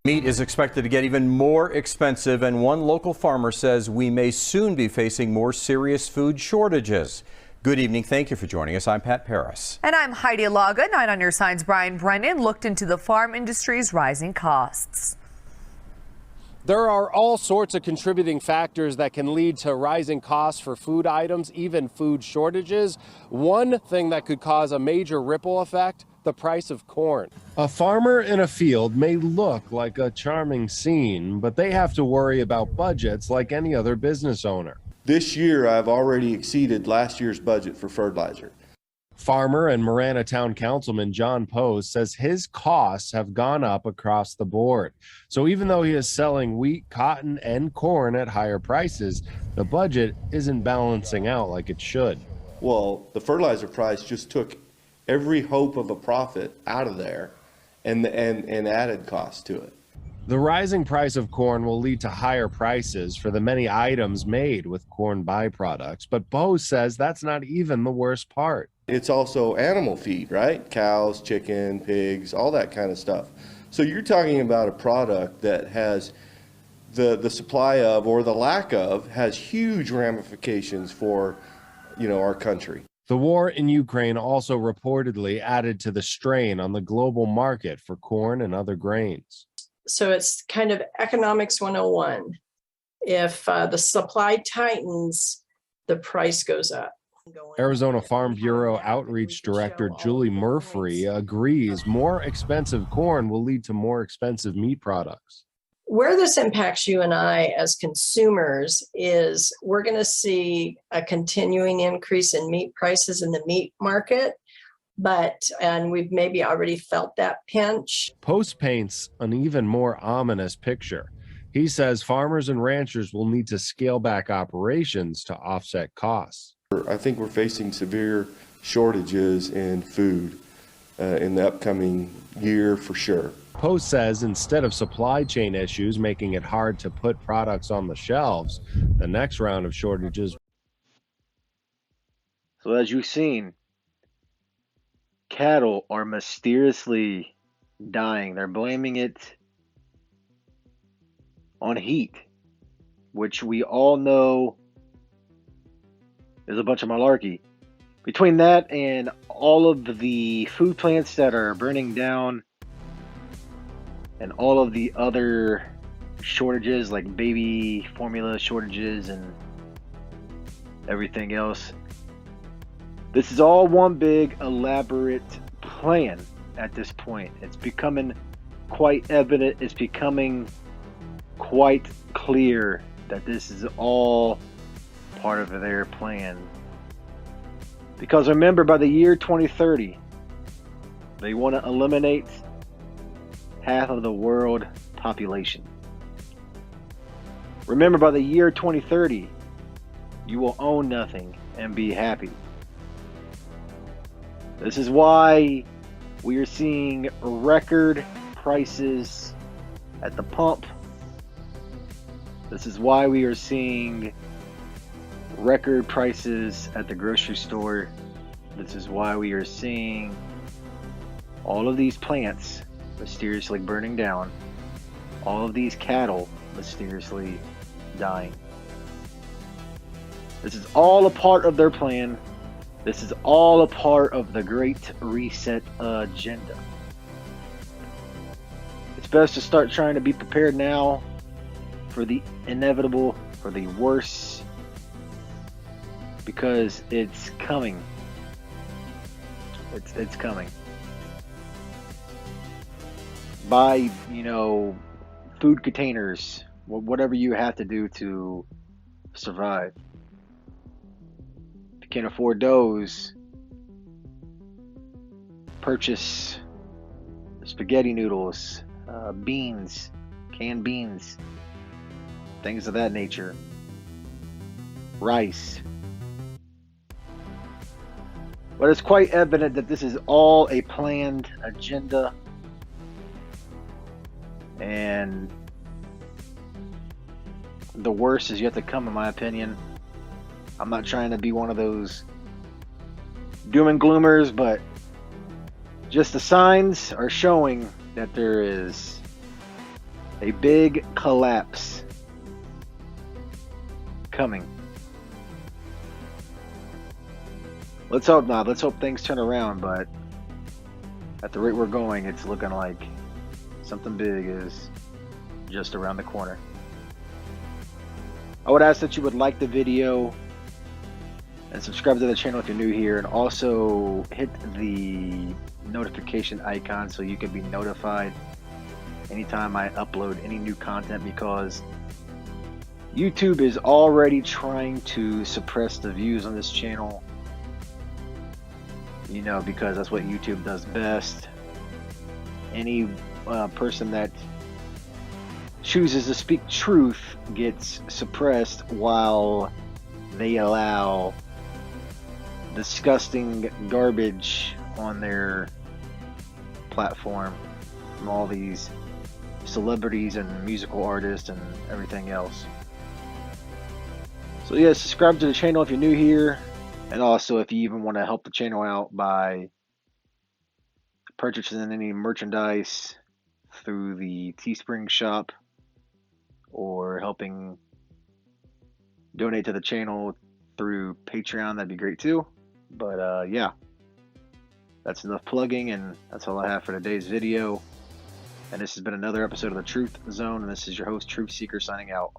Meat is expected to get even more expensive, and one local farmer says we may soon be facing more serious food shortages. Good evening. Thank you for joining us. I'm Pat Paris. And I'm Heidi Laga. 9 on Your Sign's Brian Brennan looked into the farm industry's rising costs. There are all sorts of contributing factors that can lead to rising costs for food items, even food shortages. One thing that could cause a major ripple effect: the price of corn. A farmer in a field may look like a charming scene, but they have to worry about budgets like any other business owner. This year, I've already exceeded last year's budget for fertilizer. Farmer and Marana Town Councilman John Pose says his costs have gone up across the board. So even though he is selling wheat, cotton, and corn at higher prices, the budget isn't balancing out like it should. Well, the fertilizer price just took every hope of a profit out of there and added cost to it. The rising price of corn will lead to higher prices for the many items made with corn byproducts, but Pose says that's not even the worst part. It's also animal feed, right? Cows, chicken, pigs, all that kind of stuff. So you're talking about a product that has the supply of, or the lack of, has huge ramifications for, our country. The war in Ukraine also reportedly added to the strain on the global market for corn and other grains. So it's kind of economics 101. If the supply tightens, the price goes up. Arizona Farm Bureau Outreach Director Julie Murphy agrees more expensive corn will lead to more expensive meat products. Where this impacts you and I as consumers is we're going to see a continuing increase in meat prices in the meat market. And we've maybe already felt that pinch. Post paints an even more ominous picture. He says farmers and ranchers will need to scale back operations to offset costs. I think we're facing severe shortages in food in the upcoming year for sure. Post says instead of supply chain issues making it hard to put products on the shelves, the next round of shortages. So as you've seen, cattle are mysteriously dying. They're blaming it on heat, which we all know is a bunch of malarkey. Between that and all of the food plants that are burning down and all of the other shortages like baby formula shortages and everything else, this is all one big elaborate plan at this point. It's becoming quite evident, it's becoming quite clear that this is all part of their plan. Because remember, by the year 2030, they want to eliminate half of the world population. Remember, by the year 2030, you will own nothing and be happy. This is why we are seeing record prices at the pump. This is why we are seeing record prices at the grocery store. This is why we are seeing all of these plants mysteriously burning down, all of these cattle mysteriously dying. This is all a part of their plan. This is all a part of the Great Reset agenda. It's best to start trying to be prepared now for the inevitable, for the worst, because it's coming. It's coming. Buy, food containers, whatever you have to do to survive. If you can't afford those, purchase spaghetti noodles, beans, canned beans, things of that nature, rice. But it's quite evident that this is all a planned agenda, and the worst is yet to come, in my opinion. I'm not trying to be one of those doom and gloomers, but just the signs are showing that there is A big collapse coming. Let's hope not. Let's hope things turn around, but at the rate we're going, it's looking like something big is just around the corner. I would ask that you would like the video and subscribe to the channel if you're new here, and also hit the notification icon so you can be notified anytime I upload any new content, because YouTube is already trying to suppress the views on this channel, you know, because that's what YouTube does best. Any person that chooses to speak truth gets suppressed, while they allow disgusting garbage on their platform from all these celebrities and musical artists and everything else. So yeah, subscribe to the channel if you're new here, and also if you even want to help the channel out by purchasing any merchandise through the Teespring shop, or helping donate to the channel through Patreon, that'd be great too. But yeah, that's enough plugging, and that's all I have for today's video. And this has been another episode of the Truth Zone, and this is your host, Truth Seeker, signing out.